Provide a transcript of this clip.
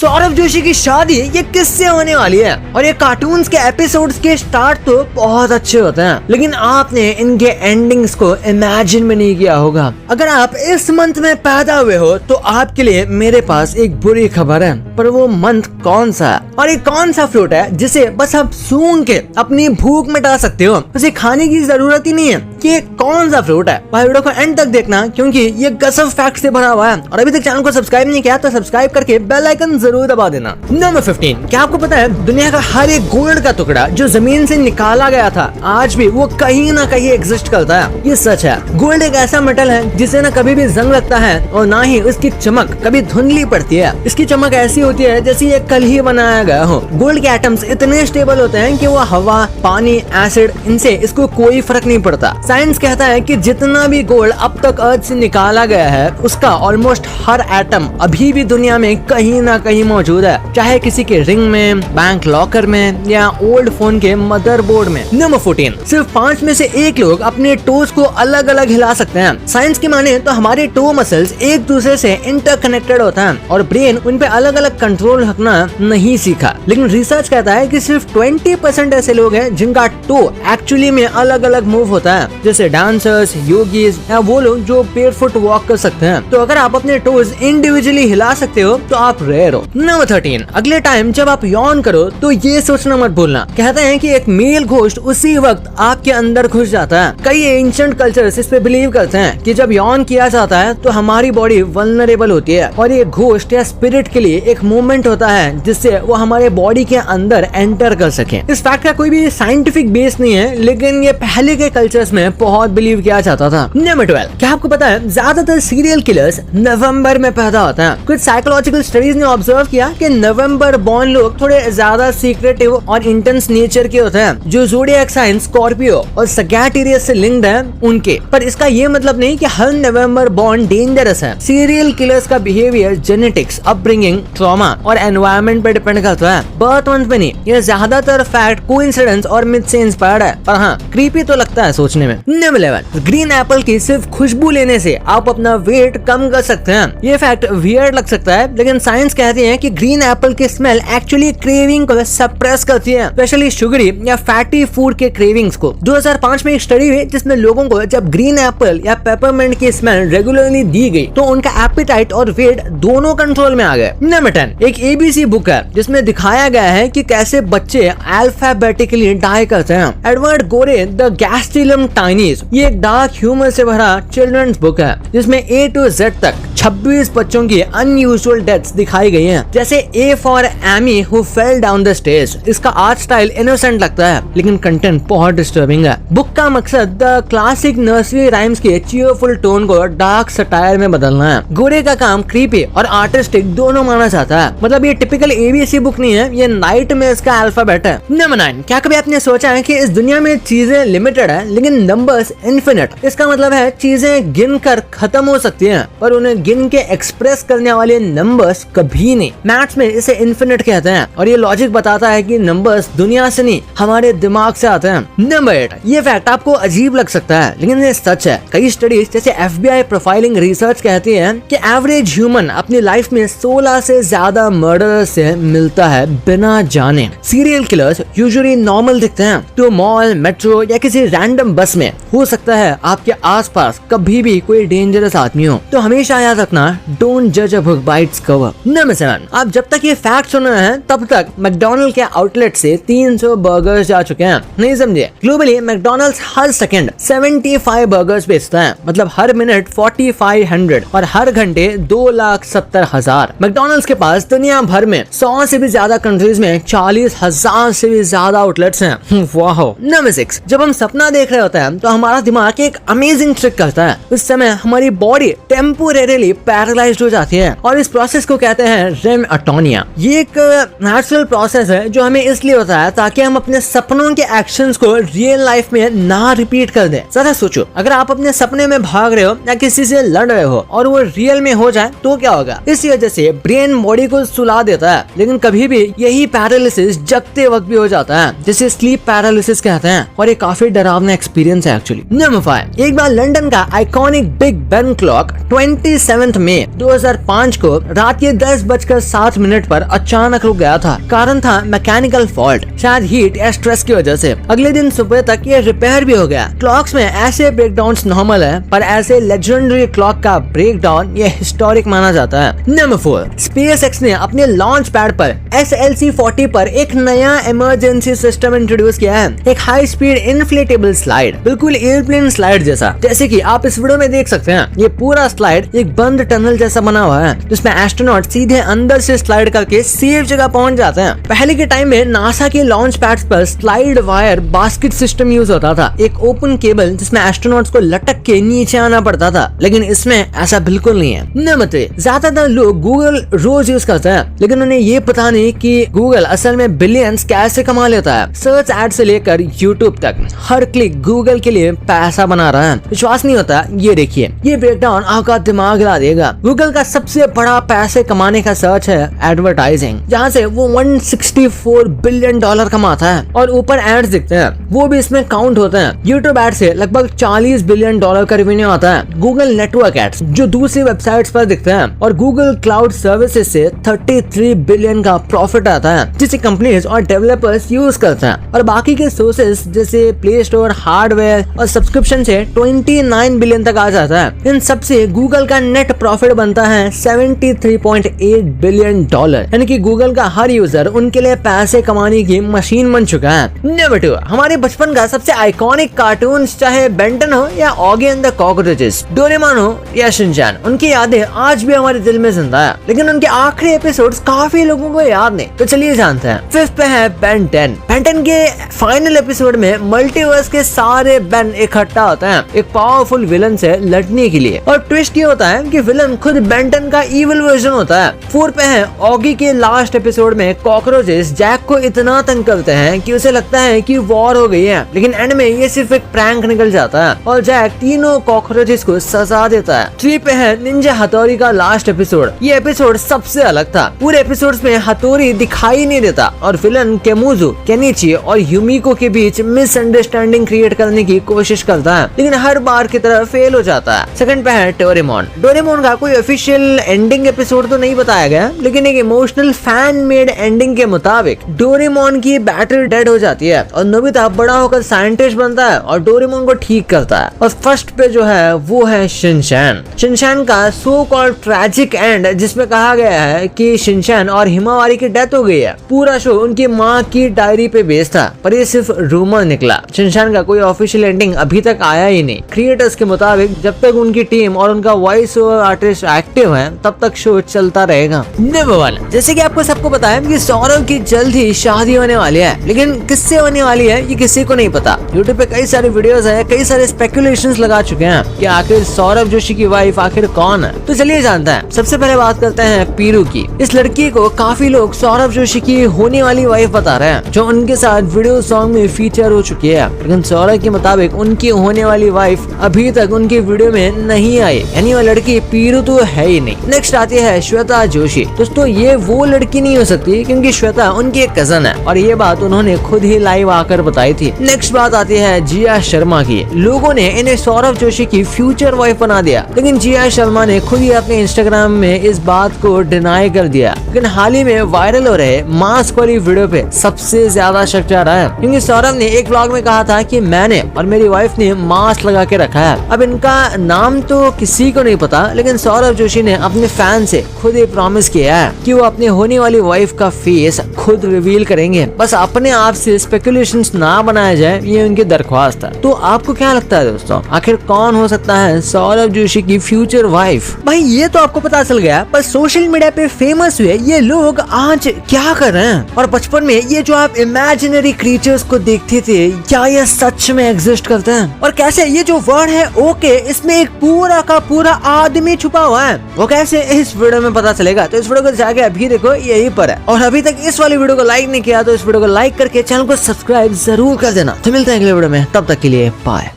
सौरभ जोशी की शादी ये किससे होने वाली है। और ये कार्टून्स के एपिसोड्स के स्टार्ट तो बहुत अच्छे होते हैं, लेकिन आपने इनके एंडिंग्स को इमेजिन भी नहीं किया होगा। अगर आप इस मंथ में पैदा हुए हो तो आपके लिए मेरे पास एक बुरी खबर है, पर वो मंथ कौन सा है और ये कौन सा फ्रूट है जिसे बस आप सूंघ के अपनी भूख मिटा सकते हो, उसे खाने की जरूरत ही नहीं है कि ये कौन सा फ्रूट है। भाई वीडियो को एंड तक देखना क्योंकि ये गजब फैक्ट से भरा हुआ है। और अभी तक चैनल को सब्सक्राइब नहीं किया तो सब्सक्राइब करके बेल आइकन जरूर दबा देना। नंबर 15, क्या आपको पता है दुनिया का हर एक गोल्ड का टुकड़ा जो जमीन से निकाला गया था आज भी वो कहीं ना कहीं एग्जिस्ट करता है। ये सच है। गोल्ड एक ऐसा मेटल है जिसे ना कभी भी जंग लगता है और ना ही उसकी चमक कभी धुंधली पड़ती है। इसकी चमक ऐसी होती है जैसे ये कल ही बनाया गया हो। गोल्ड के एटम्स इतने स्टेबल होते हैं कि वो हवा, पानी, एसिड, इनसे इसको कोई फर्क नहीं पड़ता। साइंस कहता है कि जितना भी गोल्ड अब तक अर्थ से निकाला गया है उसका ऑलमोस्ट हर एटम अभी भी दुनिया में कहीं ना कहीं मौजूद है, चाहे किसी के रिंग में, बैंक लॉकर में या ओल्ड फोन के मदरबोर्ड में। नंबर 14, सिर्फ 5 में से 1 लोग अपने टोज को अलग अलग हिला सकते हैं। साइंस की माने तो हमारे टो मसल्स एक दूसरे से इंटरकनेक्टेड होता है और ब्रेन उन पे अलग अलग कंट्रोल रखना नहीं सीखा। लेकिन रिसर्च कहता है कि सिर्फ 20% ऐसे लोग हैं जिनका टो एक्चुअली में अलग अलग मूव होता है, जैसे डांसर्स, योगीज या वो लोग जो बेयरफुट वॉक कर सकते हैं। तो अगर आप अपने टोज इंडिविजुअली हिला सकते हो तो आप रेयर हो। नंबर 13, अगले टाइम जब आप यौन करो तो ये सोचना मत भूलना। कहते हैं कि एक मेल घोस्ट उसी वक्त आपके अंदर घुस जाता है। कई एंशिएंट कल्चर्स इस पे बिलीव करते हैं कि जब यौन किया जाता है तो हमारी बॉडी वल्नरेबल होती है और ये घोस्ट या स्पिरिट के लिए एक मूवमेंट होता है जिससे वो हमारे बॉडी के अंदर एंटर कर सके। इस फैक्ट का कोई भी साइंटिफिक बेस नहीं है, लेकिन ये पहले के कल्चर्स में बहुत बिलीव किया जाता था। नंबर 12, क्या आपको पता है ज्यादातर सीरियल किलर्स नवंबर में पैदा होते हैं। कुछ साइकोलॉजिकल स्टडीज ने ऑब्जर्व किया कि नवंबर बॉर्न लोग थोड़े ज्यादा सीक्रेटिव और इंटेंस नेचर के होते हैं, जो ज़ोडिएक साइन स्कॉर्पियो और सैजिटेरियस से लिंक्ड है उनके। पर इसका ये मतलब नहीं कि हर नवंबर बॉर्न डेंजरस है। सीरियल किलर्स का बिहेवियर जेनेटिक्स, अपब्रिंगिंग, ट्रॉमा और एनवायरनमेंट पर डिपेंड करता है, बर्थ मंथ पे नहीं। ये ज्यादातर फैक्ट कोइंसिडेंस और मिथ से इंस्पायर्ड है, पर हाँ क्रीपी तो लगता है सोचने में। नंबर 11, ग्रीन एप्पल की सिर्फ खुशबू लेने से आप अपना वेट कम कर सकते हैं। ये फैक्ट वियर्ड लग सकता है, लेकिन साइंस कहती है कि ग्रीन एप्पल की स्मेल एक्चुअली क्रेविंग को सप्रेस करती है, स्पेशली शुगरी या फैटी फूड के क्रेविंग्स को। 2005 में एक स्टडी हुई जिसमें लोगों को जब ग्रीन एप्पल या पेपरमिंट की स्मेल रेगुलरली दी गई तो उनका एपेटाइट और वेट दोनों कंट्रोल में आ गए। नंबर 10, एक ABC बुक है जिसमें दिखाया गया है कि कैसे बच्चे अल्फाबेटिकली डाई करते हैं। एडवर्ड गोरे द गैस्ट्रिलम टाइनीज, ये एक डार्क ह्यूमर से भरा चिल्ड्रंस बुक है जिसमें A to Z तक 26 बच्चों की अनयूजुअल डेथ्स दिखाई गई हैं, जैसे A for Amy who fell down the stage. इसका आर्ट स्टाइल इनोसेंट लगता है लेकिन कंटेंट बहुत डिस्टर्बिंग है। बुक का मकसद द क्लासिक नर्सरी राइम्स के चीयरफुल टोन को डार्क सटायर में बदलना है। गोरे का काम क्रीपी और आर्टिस्टिक दोनों माना जाता है। मतलब ये टिपिकल ABC बुक नहीं है, ये नाइटमेयर्स का अल्फाबेट है। नंबर 9, क्या कभी आपने सोचा है कि इस दुनिया में चीजें लिमिटेड है लेकिन नंबर्स इन्फिनिट। इसका मतलब है चीजें गिनकर खत्म हो सकती हैं पर उन्हें गिन के एक्सप्रेस करने वाले नंबर्स कभी नहीं। मैथ्स में इसे इन्फिनिट कहते हैं और ये लॉजिक बताता है कि नंबर्स दुनिया से नहीं हमारे दिमाग से आते हैं। नंबर 8, ये फैक्ट आपको अजीब लग सकता है लेकिन ये सच है। कई स्टडीज जैसे FBI प्रोफाइलिंग रिसर्च कहती है कि एवरेज ह्यूमन अपनी लाइफ में 16 से ज्यादा मर्डर से मिलता है बिना जाने। सीरियल किलर्स यूजुअली नॉर्मल दिखते हैं तो मॉल, मेट्रो या किसी रैंडम बस में हो सकता है आपके आसपास कभी भी कोई डेंजरस आदमी हो। तो हमेशा याद रखना, डोंट जज a book by its cover. Number 7, आप जब तक ये फैक्ट सुन रहे हैं तब तक मैकडॉनल्ड के आउटलेट से 300 बर्गर्स जा चुके हैं। नहीं समझे? ग्लोबली मैकडॉनल्ड्स हर सेकंड 75 बर्गर्स बेचता है, मतलब हर मिनट 4500 और हर घंटे 2,70,000। मैकडॉनल्ड्स के पास दुनिया भर में 100 से भी ज्यादा कंट्रीज में 40,000 से भी ज्यादा आउटलेट्स हैं। वाह। नंबर 6, जब हम सपना देख रहे होते हैं तो हमारा दिमाग एक अमेजिंग ट्रिक करता है। उस समय हमारी बॉडी टेम्पोरेरीली पैरालाइज्ड हो जाती है और इस प्रोसेस को कहते हैं रेम अटोनिया। ये एक नेचुरल प्रोसेस है जो हमें इसलिए होता है ताकि हम अपने सपनों के एक्शंस को रियल लाइफ में ना रिपीट कर दें। जरा सोचो, अगर आप अपने सपने में भाग रहे हो या किसी से लड़ रहे हो और वो रियल में हो जाए तो क्या होगा? इस वजह से ब्रेन बॉडी को सुला देता है, लेकिन कभी भी यही पैरालिसिस जगते वक्त भी हो जाता है, जिसे स्लीप पैरालिसिस कहते हैं और ये काफी डरावना एक्सपीरियंस है एक्चुअली। नंबर 5, एक बार लंदन का आइकॉनिक बिग बेन क्लॉक 27 27 मई 2005 को रात के 10:07 पर अचानक रुक गया था। कारण था मैकेनिकल फॉल्ट, शायद हीट या स्ट्रेस की वजह से। अगले दिन सुबह तक ये रिपेयर भी हो गया। क्लॉक्स में ऐसे ब्रेकडाउन्स नॉर्मल है, पर ऐसे लेजेंडरी क्लॉक का ब्रेकडाउन ये हिस्टोरिक माना जाता है। नंबर 4, SpaceX ने अपने लॉन्च पैड पर SLC-40 पर एक नया इमरजेंसी सिस्टम इंट्रोड्यूस किया है। एक हाई स्पीड इन्फ्लेटेबल स्लाइड, बिल्कुल एयरप्लेन स्लाइड जैसा, जैसे कि आप इस वीडियो में देख सकते हैं। ये पूरा स्लाइड एक बंद टनल जैसा बना हुआ है, जिसमें एस्ट्रोनॉट सीधे अंदर से स्लाइड करके सेफ जगह पहुंच जाते हैं। पहले के टाइम में नासा के लॉन्च पैड्स पर slide wire basket system use होता था, एक ओपन केबल जिसमें एस्ट्रोनॉट्स को लटक के नीचे आना पड़ता था, लेकिन इसमें ऐसा बिल्कुल नहीं है। नंबर 3, ज्यादातर लोग गूगल रोज यूज करते हैं, लेकिन उन्हें ये पता नहीं कि गूगल असल में बिलियंस कैसे कमा लेता है। सर्च एड से लेकर यूट्यूब तक हर क्लिक गूगल के लिए पैसा बना रहा है। विश्वास नहीं होता? ये देखिए, ये ब्रेकडाउन आपका दिमाग हिला देगा। गूगल का सबसे बड़ा पैसे कमाने का सर्च है एडवर्टाइजिंग, जहाँ से वो $164 बिलियन कमाता है, और ऊपर एड्स दिखते हैं, वो भी इसमें काउंट होते हैं। यूट्यूब एड से लगभग $40 बिलियन का रेवेन्यू आता है। गूगल नेटवर्क एड्स जो दूसरी वेबसाइट्स पर दिखते हैं, और गूगल क्लाउड सर्विसेज से 33 बिलियन का प्रॉफिट आता है, जिसे कंपनीज और डेवलपर्स यूज करते हैं। और बाकी के सोर्सेज जैसे प्ले स्टोर, हार्डवेयर और सब्सक्रिप्शन से 29 बिलियन तक आ जाता है। इन सब से गूगल का नेट प्रॉफिट बनता है $73.8 बिलियन, यानी कि गूगल का हर यूजर उनके लिए पैसे कमाने की मशीन बन चुका है। नंबर 2, हमारे बचपन का सबसे आइकॉनिक कार्टून, चाहे बेंटन हो या Oggy and the cockroaches, Doraemon हो या शिनचैन, उनकी यादें आज भी हमारे दिल में जिंदा है, लेकिन उनके आखिरी एपिसोड्स काफी लोगों को याद नहीं। तो चलिए जानते हैं। 5th पे है बेन 10। बेन 10 के फाइनल एपिसोड में मल्टीवर्स के सारे बेन इकट्ठा होते हैं एक पावरफुल विलन से लड़ने के लिए, और ट्विस्ट ये होता है कि विलन खुद बेन 10 का इविल वर्जन होता है। 4 पे है ऑगी के लास्ट एपिसोड में कॉकरोचेस जैक को इतना तंग करते हैं कि उसे लगता है कि वॉर हो गई है, लेकिन एंड में ये सिर्फ एक प्रैंक निकल जाता है और जैक तीनों कॉकरोचेस को सजा देता है। 3 पे है निंजा हथौड़ी का लास्ट एपिसोड। ये एपिसोड सबसे अलग था। पूरे एपिसोड्स में हथौड़ी दिखाई नहीं देता, और विलन केमुजो, केनिची और यूमिको के बीच मिसअंडरस्टैंडिंग क्रिएट करने की कोशिश करता है, लेकिन हर बार की तरह फेल हो जाता है। 2nd पे है डोरेमोन। डोरेमोन का कोई ऑफिशियल एंडिंग एपिसोड तो नहीं बताया गया, लेकिन एक इमोशनल फैन मेड एंडिंग के मुताबिक डोरेमोन की बैटरी डेड हो जाती है, और नोबिता बड़ा होकर साइंटिस्ट बनता है और डोरेमोन को ठीक करता है। और 1st पे जो है वो है शिनचैन। शिनचैन का सो कॉल्ड ट्रैजिक एंड, जिसमें कहा गया है कि शिनचैन और हिमावारी की डेथ हो गई है। पूरा शो उनकी माँ की डायरी पे बेस्ड था, पर ये सिर्फ रूमर निकला। शिनचैन का कोई ऑफिशियल एंडिंग अभी तक आया ही नहीं। क्रिएटर्स के मुताबिक जब तक उनकी टीम और उनका वॉइस ओवर आर्टिस्ट एक्टिव है, तब तक शो चलता रहेगा। नंबर 1, जैसे कि आपको सबको पता है कि सौरभ की जल्द ही शादी होने वाली है, लेकिन किससे होने वाली है ये किसी को नहीं पता। यूट्यूब पे कई सारे वीडियोस हैं, कई सारे स्पेकुलेशंस लगा चुके हैं कि आखिर सौरभ जोशी की वाइफ आखिर कौन है। तो चलिए जानते हैं। सबसे पहले बात करते हैं पीरू की। इस लड़की को काफी लोग सौरभ जोशी की होने वाली वाइफ बता रहे हैं, जो उनके साथ वीडियो सॉन्ग में फीचर हो चुकी है, लेकिन सौरभ के मुताबिक उनकी होने वाली वाइफ अभी तक उनकी वीडियो में नहीं आई, यानी वो लड़की पीरू तो है ही नहीं। नेक्स्ट आती है श्वेता जोशी। दोस्तों, ये वो लड़की नहीं हो सकती, क्योंकि श्वेता उनकी एक कजन है, और ये बात उन्होंने खुद ही लाइव आकर बताई थी। नेक्स्ट बात आती है जिया शर्मा की। लोगों ने इन्हें सौरभ जोशी की फ्यूचर वाइफ बना दिया, लेकिन जिया शर्मा ने खुद ही अपने इंस्टाग्राम में इस बात को डिनाई कर दिया। लेकिन हाल ही में वायरल हो रहे मास्क वाली वीडियो पे सबसे ज्यादा शक जा रहा है, क्योंकि सौरभ ने एक व्लॉग में कहा था कि मैंने और मेरी वाइफ ने मास्क लगा के रखा है। अब इनका नाम तो किसी को नहीं पता, लेकिन सौरभ जोशी ने अपने फैन से खुद ही प्रॉमिस किया है कि वो अपने होने वाली वाइफ का फेस खुद रिवील करेंगे। बस अपने आप से स्पेकुलेशंस ना बनाया जाए, ये उनकी दरख्वास्त है। तो आपको क्या लगता है दोस्तों, आखिर कौन हो सकता है सौरभ जोशी की फ्यूचर वाइफ? भाई ये तो आपको पता चल गया, पर सोशल मीडिया पे फेमस हुए ये लोग आज क्या कर रहे हैं? और बचपन में ये जो आप इमेजिनरी क्रीचर्स को देखते थे, क्या ये सच में एग्जिस्ट करते हैं? और कैसे ये जो वर्ड है ओके, इसमें एक पूरा का पूरा आदमी छुपा हुआ है, वो कैसे इस वीडियो में पता चलेगा? तो इस वीडियो को जाके अभी देखो, यही पर है। और अभी तक इस वाली वीडियो को लाइक नहीं किया तो इस वीडियो को लाइक करके चैनल को सब्सक्राइब जरूर कर देना। तो मिलते हैं अगले वीडियो में, तब तक के लिए बाय।